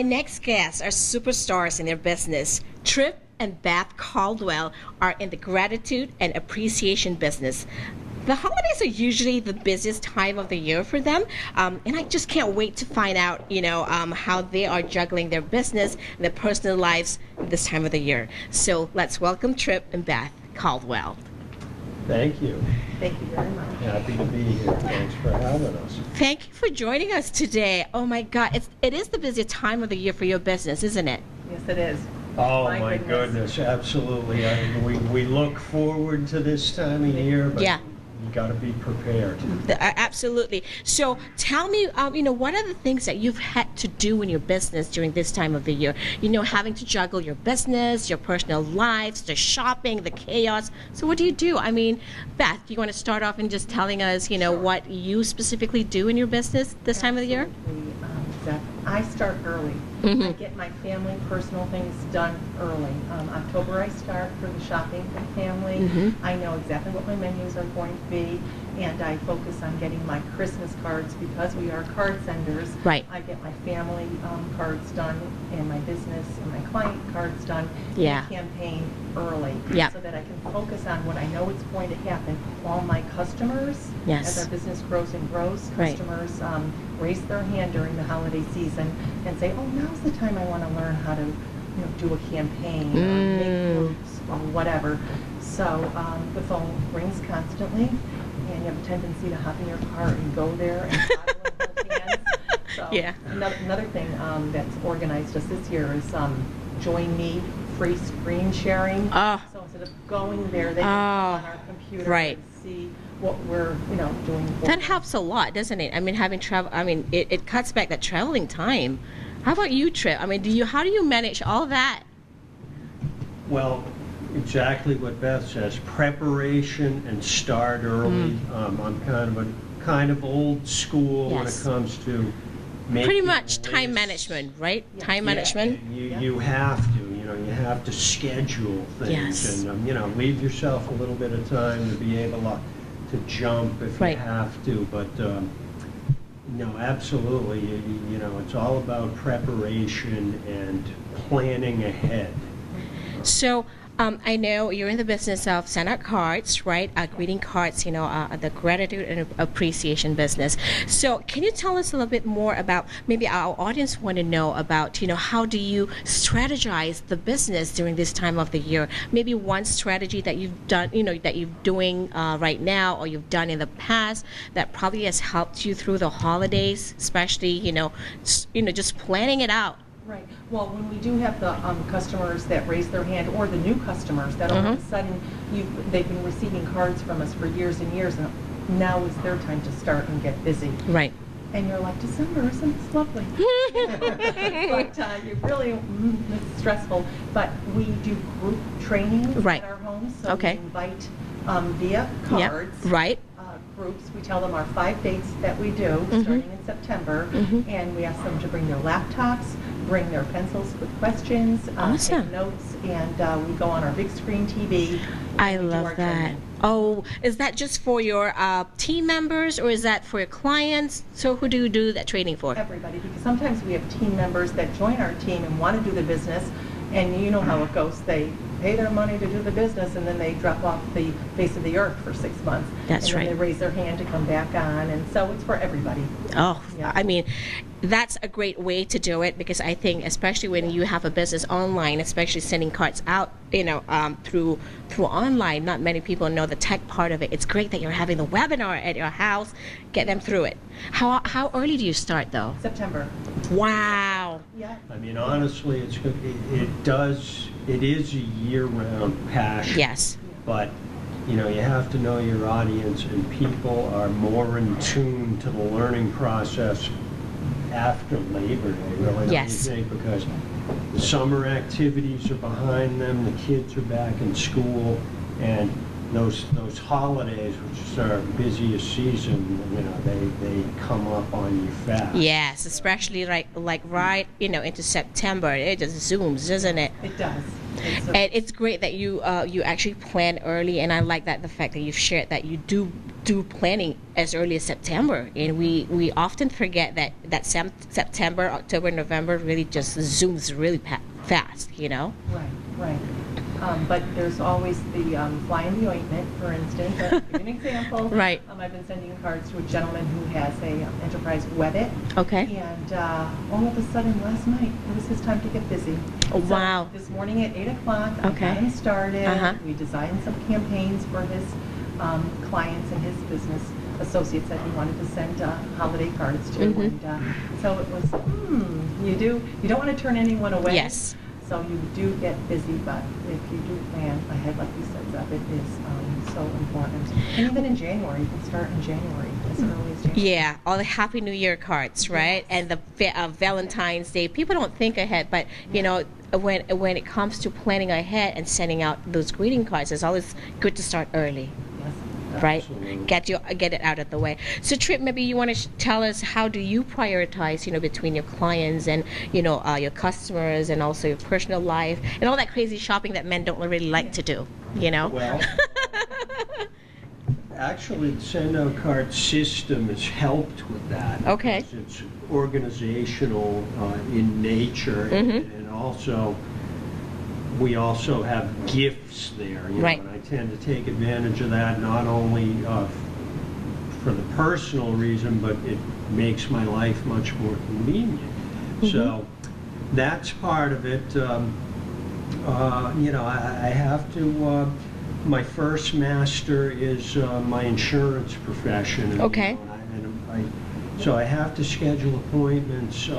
next guests are superstars in their business. Trip and Beth Caldwell are in the gratitude and appreciation business. The holidays are usually the busiest time of the year for them, and I just can't wait to find out, how they are juggling their business and their personal lives this time of the year. So let's welcome Trip and Beth Caldwell. Thank you. Thank you very much. Happy to be here. Thanks for having us. Thank you for joining us today. Oh my God, it is the busiest time of the year for your business, isn't it? Yes, it is. Oh my goodness, absolutely. We look forward to this time of year, but Yeah. you got to be prepared. Absolutely. So tell me, what are the things that you've had to do in your business during this time of the year? Having to juggle your business, your personal lives, the shopping, the chaos. So what do you do? I mean, Beth, you want to start off and just telling us, Sure. what you specifically do in your business this time of the year? Absolutely. I start early. Mhm. I get my family personal things done early. October I start for the shopping for the family. Mhm. I know exactly what my menus are going to be, and I focus on getting my Christmas cards because we are card senders. Right. I get my family cards done and my business and my client cards done Yeah. in the campaign early, Yeah. so that I can focus on what I know is going to happen. All my customers, Yes. as our business grows and grows, Right. customers raise their hand during the holiday season and say, oh, now's the time I want to learn how to do a campaign or make groups or whatever. So the phone rings constantly, and you have a tendency to hop in your car and go there and file and hold hands. So Yeah. another thing that's organized us this year is Join Me free screen sharing. Oh. So instead of going there, they can come on our computer right. and see what we're doing. For That them. helps a lot, doesn't it? I mean, having travel. I mean, it cuts back that traveling time. How about you, Trip? I mean, how do you manage all that? Well, exactly what Beth says, preparation and start early. I'm kind of old school when it Yes. comes to making Pretty much time lists. management, right? Yeah. Time Yeah. management. You have to, you have to schedule things Yes. and, leave yourself a little bit of time to be able to jump if Right. you have to. But, no, absolutely, it's all about preparation and planning ahead. So I know you're in the business of send out cards, right? Greeting cards, the gratitude and appreciation business. So can you tell us a little bit more about, maybe our audience want to know about, how do you strategize the business during this time of the year? Maybe one strategy that you've done, that you're doing right now or you've done in the past that probably has helped you through the holidays, especially, just planning it out. Right. Well, when we do have the customers that raise their hand, or the new customers that all of a sudden they've been receiving cards from us for years and years, and now is their time to start and get busy. Right. And you're like, December, isn't this lovely? But you really, it's stressful. But we do group trainings Right. at our homes, so Okay. we invite via cards. Yep. Right. Groups. We tell them our 5 dates that we do, starting in September, and we ask them to bring their laptops, bring their pencils with questions, Awesome. take notes, and we go on our big screen TV. I and we do love our that. training. Oh, is that just for your team members or is that for your clients? So who do you do that training for? Everybody, because sometimes we have team members that join our team and want to do the business, and you know how it goes. They pay their money to do the business, and then they drop off the face of the earth for 6 months. That's and right. then they raise their hand to come back on, and so it's for everybody. Oh, Yeah. I mean, that's a great way to do it because I think, especially when you have a business online, especially sending cards out, through online, not many people know the tech part of it. It's great that you're having the webinar at your house. Get them through it. How early do you start though? September. Wow. Yeah. I mean, honestly, it's good. It is a year-round passion. Yes. But, you have to know your audience, and people are more in tune to the learning process after Labor Day, really, don't you Yes. think? Because the summer activities are behind them, the kids are back in school, and those holidays, which is our busiest season, they come up on you fast. Yes, especially like right, into September. It just zooms, doesn't it? It does. And it's great that you actually plan early, and I like that the fact that you've shared that you do do planning as early as September, and we often forget that September, October, November really just zooms really fast, you know. Right, right. But there's always the fly in the ointment, for instance. I'll give you an example. Right. I've been sending cards to a gentleman who has a enterprise web it. Okay. And all of a sudden, last night, it was his time to get busy. Oh, wow. So this morning at 8 o'clock, I Okay. got him started. Uh-huh. We designed some campaigns for his clients and his business associates that he wanted to send holiday cards to. Mhm. And so it was, you don't want to turn anyone away. Yes. So you do get busy, but if you do plan ahead, like you said, Beth, it is so important. And even in January, you can start in January, as early as January. Yeah, all the Happy New Year cards, right? And the Valentine's Day. People don't think ahead, but you know, when it comes to planning ahead and sending out those greeting cards, it's always good to start early. Yes. Right, Absolutely. get it out of the way. So Trip, maybe you want to tell us, how do you prioritize, between your clients and your customers, and also your personal life and all that crazy shopping that men don't really like to do, Well, actually, the send out card system has helped with that. Okay. Because it's organizational in nature, Mhm. and also we also have gifts there. Right. And I tend to take advantage of that, not only for the personal reason, but it makes my life much more convenient. So that's part of it. I have to. My first master is my insurance profession. And, Okay. So I have to schedule appointments,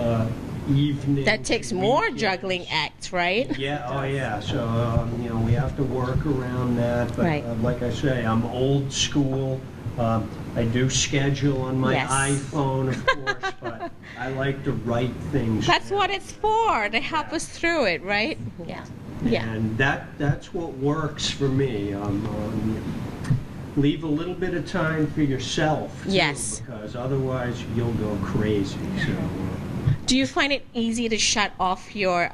evenings. That takes more weekends. juggling acts, right? Yeah, oh yeah, so, we have to work around that, but Right. like I say, I'm old school. I do schedule on my Yes. iPhone, of course, but I like to write things. That's down. what it's for, to help us through it, right? Yeah. Yeah. And that's what works for me. Leave a little bit of time for yourself, too, Yes. because otherwise you'll go crazy, so. Do you find it easy to shut off your,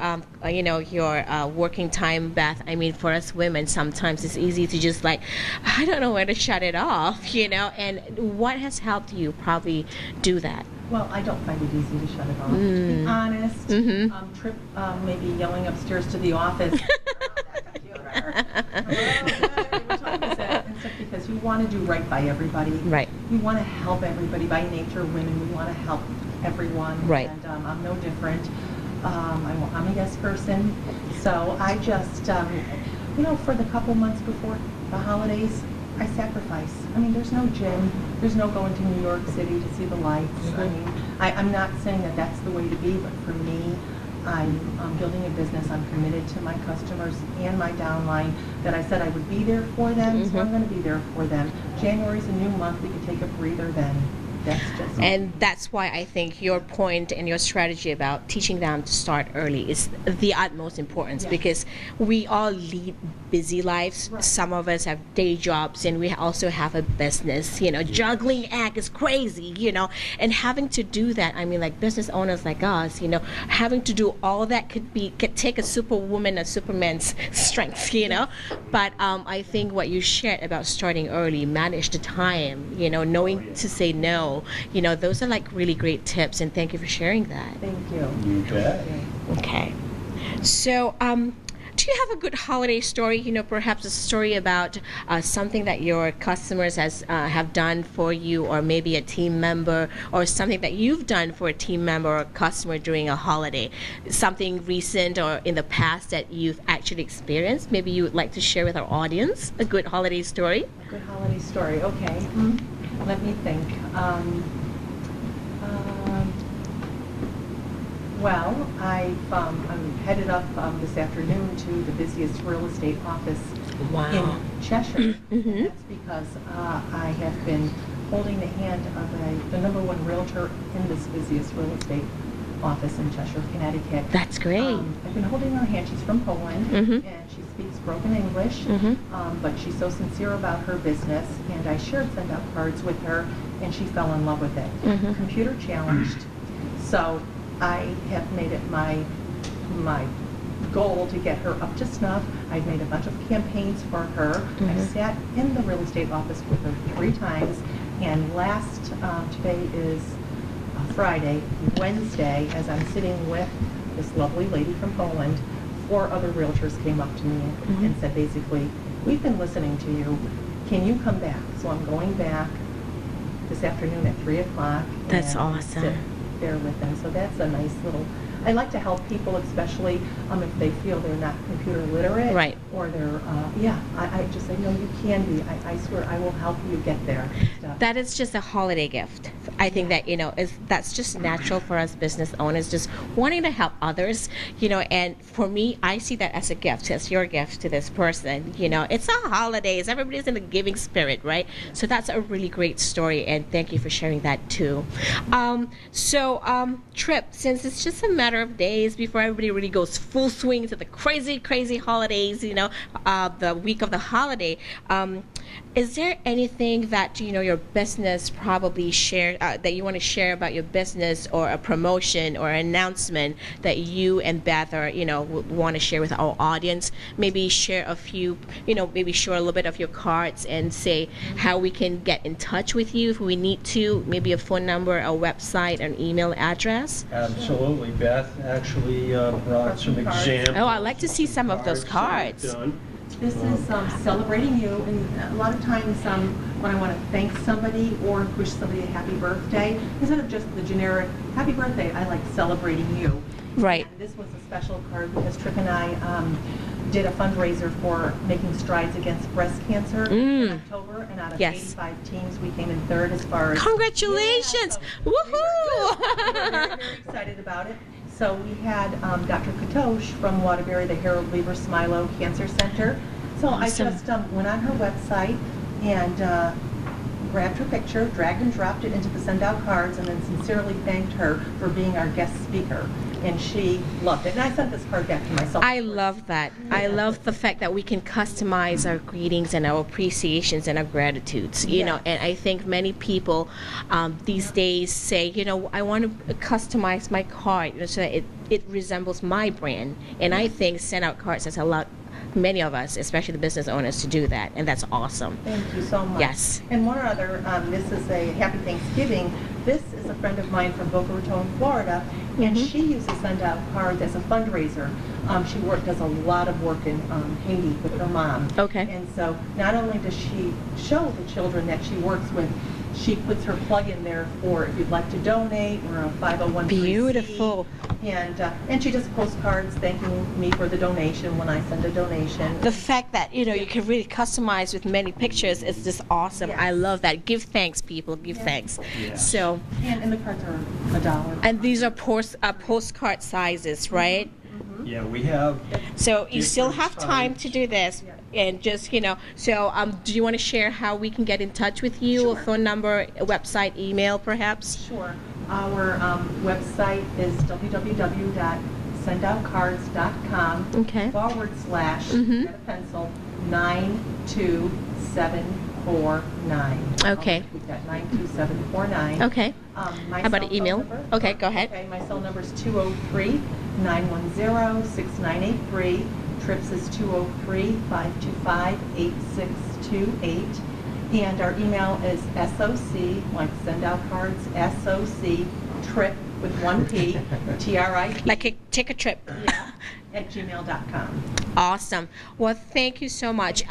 working time, Beth? I mean, for us women, sometimes it's easy to just I don't know where to shut it off, And what has helped you probably do that? Well, I don't find it easy to shut it off, to be honest. Mhm. Trip maybe yelling upstairs to the office. Because you want to do right by everybody. Right. You want to help everybody. By nature, women, we want to help everyone. Right. And I'm no different. I'm a yes person. So I just, for the couple months before the holidays, I sacrifice. I mean, there's no gym. There's no going to New York City to see the lights. I mean, I'm not saying that that's the way to be, but for me, I'm building a business. I'm committed to my customers and my downline, that I said I would be there for them, so I'm going to be there for them. January's a new month. We could take a breather then. That's just And that's why I think your point and your strategy about teaching them to start early is the utmost importance, Yes. because we all lead busy lives. Right. Some of us have day jobs, and we also have a business. Juggling act is crazy, and having to do that. I mean, like business owners like us, having to do all that could take a superwoman, a superman's strength, But I think what you shared about starting early, manage the time, knowing to say no. Those are really great tips, and thank you for sharing that. Thank you. You bet. Okay. So, do you have a good holiday story? Perhaps a story about something that your customers have done for you, or maybe a team member, or something that you've done for a team member or a customer during a holiday. Something recent or in the past that you've actually experienced. Maybe you would like to share with our audience a good holiday story. A good holiday story. Okay. Let me think. Well, I'm headed up this afternoon to the busiest real estate office Wow. in Cheshire. That's because I have been holding the hand of the number one realtor in this busiest real estate office in Cheshire, Connecticut. That's great. I've been holding her hand. She's from Poland, Mhm. and she speaks broken English, Mhm. but she's so sincere about her business, and I shared send-out cards with her, and she fell in love with it. Mhm. Computer challenged, so I have made it my goal to get her up to snuff. I've made a bunch of campaigns for her. I've sat in the real estate office with her 3 times, and today is Friday, Wednesday, as I'm sitting with this lovely lady from Poland, 4 other realtors came up to me and said, basically, we've been listening to you. Can you come back? So I'm going back this afternoon at 3 o'clock. That's and awesome. Sit there with them. So that's a nice little, I like to help people, especially if they feel they're not computer literate. Right. Or they're, I just say, no, you can be. I swear I will help you get there. That is just a holiday gift. I think that, that's just natural for us business owners, just wanting to help others, and for me, I see that as a gift, as your gift to this person. It's a holidays. Everybody's in the giving spirit, right? So that's a really great story, and thank you for sharing that too. Trip, since it's just a matter of days before everybody really goes full swing to the crazy, crazy holidays, the week of the holiday, is there anything that, your business probably share, that you want to share about your business, or a promotion or announcement that you and Beth want to share with our audience? Maybe share a few, maybe show a little bit of your cards and say how we can get in touch with you if we need to, maybe a phone number, a website, an email address. Absolutely. Beth actually brought some examples. Oh, I'd like to see some of those cards. This is celebrating you, and a lot of times when I want to thank somebody or wish somebody a happy birthday, instead of just the generic happy birthday, I like celebrating you. Right. And this was a special card because Tripp and I did a fundraiser for making strides against breast cancer in October, and out of 85 teams, we came in 3rd as far as... Congratulations! Yeah, so Woohoo! we were very, very excited about it. So we had Dr. Katosh from Waterbury, the Harold Lever Smilo Cancer Center. So awesome. I just went on her website and grabbed her picture, dragged and dropped it into the send out cards, and then sincerely thanked her for being our guest speaker. And she loved it. And I sent this card back to myself. I love that. Yeah. I love the fact that we can customize our greetings and our appreciations and our gratitudes, and I think many people these days say, I want to customize my card so that it resembles my brand. And I think send out cards has allowed many of us, especially the business owners, to do that, and that's awesome. Thank you so much. Yes. And one other, this is a Happy Thanksgiving. This is a friend of mine from Boca Raton, Florida, and she uses send out cards as a fundraiser. She does a lot of work in Haiti with her mom. Okay. And so not only does she show the children that she works with, she puts her plug in there for if you'd like to donate, or a 501c. Beautiful. And she does postcards thanking me for the donation when I send a donation. The fact that you can really customize with many pictures is just awesome. Yes. I love that. Give thanks, people. Give thanks. Yes. So. And the cards are $1. And these are postcard sizes, right? Mm-hmm. Yeah, we have. So you still have time to do this. Yeah. And just, so do you want to share how we can get in touch with you? Sure. A phone number, a website, email, perhaps? Sure. Our website is www.sendoutcards.com / get a pencil 92749. Okay. We've got 92749. Okay. How about an email? Okay, go ahead. Okay, my cell number is 203-910-6983. Trips is 203-525-8628. And our email is SOC, like send out cards, SOC, trip with 1 P, TRIP. Like take a trip. Yeah, at gmail.com. Awesome. Well, thank you so much.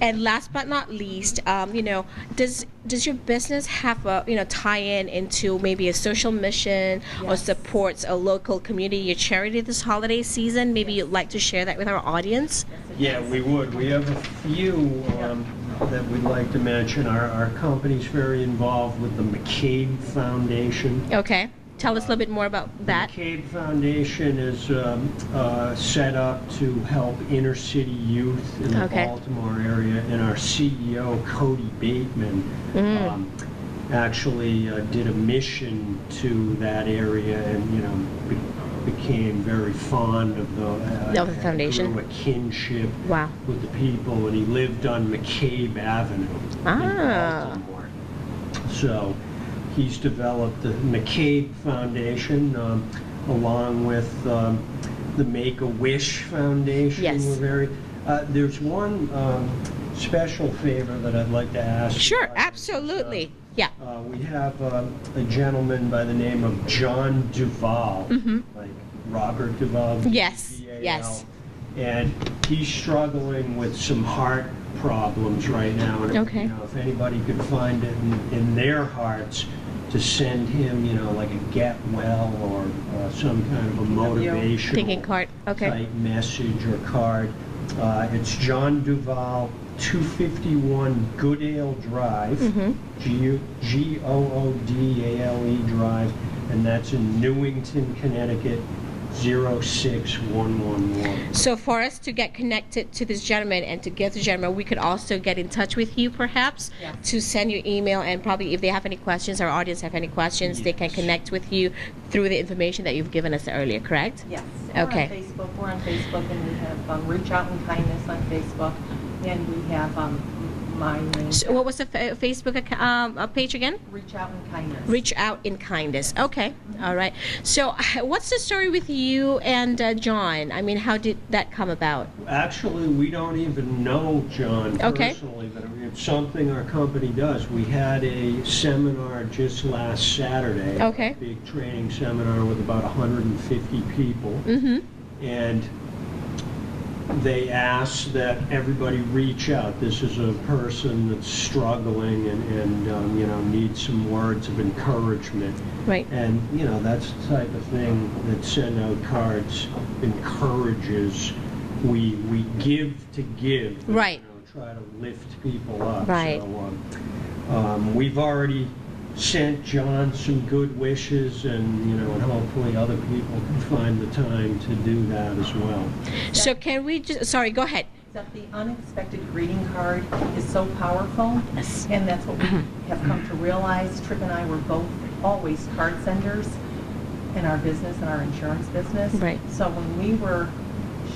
And last but not least, does your business have a tie-in into maybe a social mission or supports a local community or charity this holiday season? Maybe you'd like to share that with our audience. Yeah, we would. We have a few that we'd like to mention. Our company's very involved with the McCabe Foundation. Okay. Tell us a little bit more about that. The McCabe Foundation is set up to help inner city youth in the Baltimore area, and our CEO, Cody Bateman, actually did a mission to that area, and became very fond of the foundation. Grew a kinship wow. with the people, and he lived on McCabe Avenue in Baltimore. So he's developed the McCabe Foundation along with the Make-A-Wish Foundation. Yes. We're very, there's one special favor that I'd like to ask. Sure, you. absolutely. Yeah. We have a gentleman by the name of John Duvall, like Robert Duvall. Yes, D-U-V-A-L. yes. And he's struggling with some heart problems right now. And Okay. if anybody could find it in their hearts to send him, like a get well or some kind of a motivational Thinking card. Okay. type message or card. It's John Duvall, 251 Goodale Drive, Goodale Drive, and that's in Newington, Connecticut, 06111. So for us to get connected to this gentleman and to get the gentleman, we could also get in touch with you perhaps to send you email, and probably if they have any questions, our audience have any questions, they can connect with you through the information that you've given us earlier, correct? Yes. Okay. We're on Facebook, and we have Reach Out in Kindness on Facebook, and we have my name. So what was the Facebook page again? Reach Out in Kindness. Reach Out in Kindness. Okay. All right. So what's the story with you and John? I mean, how did that come about? Actually, we don't even know John personally, but it's something our company does. We had a seminar just last Saturday, a big training seminar with about 150 people, and they asked that everybody reach out. This is a person that's struggling and needs some words of encouragement. Right. And, that's the type of thing that Send Out Cards encourages. We give to give. Right. Try to lift people up. Right. So, we've already sent John some good wishes, and and hopefully other people can find the time to do that as well. So can we just, sorry, go ahead. That the unexpected greeting card is so powerful, Yes. and that's what we have come to realize. Tripp and I were both always card senders in our business, in our insurance business. Right. So when we were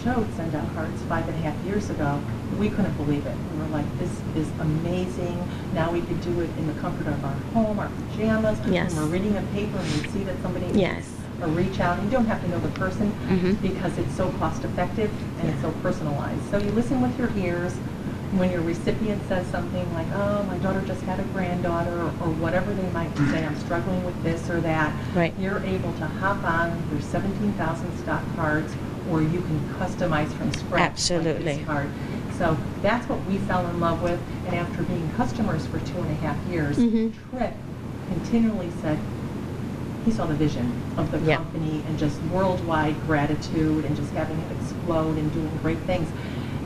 showed Send Out Cards 5.5 years ago, we couldn't believe it. We were like, this is amazing. Now we could do it in the comfort of our home, our pajamas. Yes. When we're reading a paper and we see that somebody needs a reach out. You don't have to know the person because it's so cost effective and it's so personalized. So you listen with your ears. When your recipient says something like, oh, my daughter just had a granddaughter, or whatever they might say, I'm struggling with this or that, you're able to hop on your 17,000 stock cards, or you can customize from scratch. Absolutely. Like this card. So that's what we fell in love with, and after being customers for 2.5 years, Tripp continually said he saw the vision of the company and just worldwide gratitude and just having it explode and doing great things.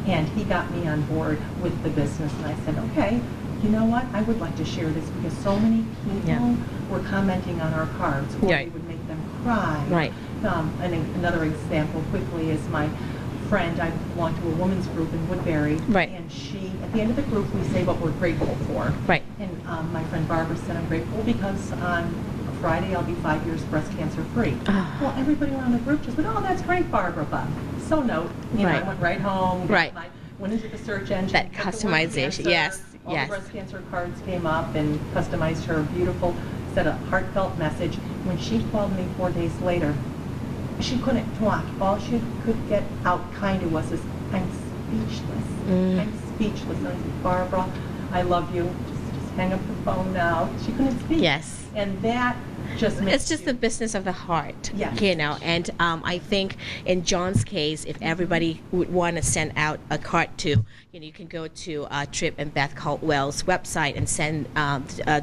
And he got me on board with the business, and I said, okay, you know what, I would like to share this because so many people were commenting on our cards, or we would make them cry. Right. And another example quickly is my friend. I belong to a women's group in Woodbury, and she, at the end of the group, we say what we're grateful for. Right. And my friend Barbara said, I'm grateful because on Friday I'll be 5 years breast cancer free. Well, everybody around the group just went, oh, that's great, Barbara. But so note, you know, I went right home. Went into the search engine. That customization, all the breast cancer cards came up and customized her a beautiful, said a heartfelt message. When she called me 4 days later, she couldn't talk. All she could get out kind of was this, I'm speechless. I'm speechless. And I said, Barbara, I love you. Just hang up the phone now. She couldn't speak. Yes. And that just makes it's just the business of the heart, Yes. you know. And I think in John's case, if everybody would want to send out a card to, you can go to Tripp and Beth Caldwell's website and send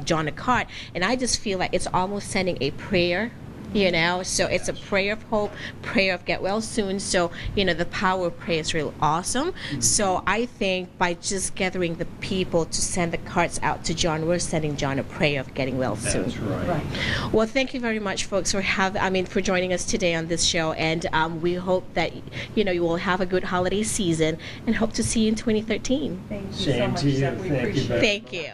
John a card. And I just feel like it's almost sending a prayer. So it's a prayer of hope, prayer of get well soon. So, the power of prayer is really awesome. So I think by just gathering the people to send the cards out to John, we're sending John a prayer of getting well soon. That's right. Well, thank you very much, folks, for joining us today on this show. And we hope that, you will have a good holiday season and hope to see you in 2013. Thank you Same so much, to you. Seth. We Thank you appreciate very it. Thank you.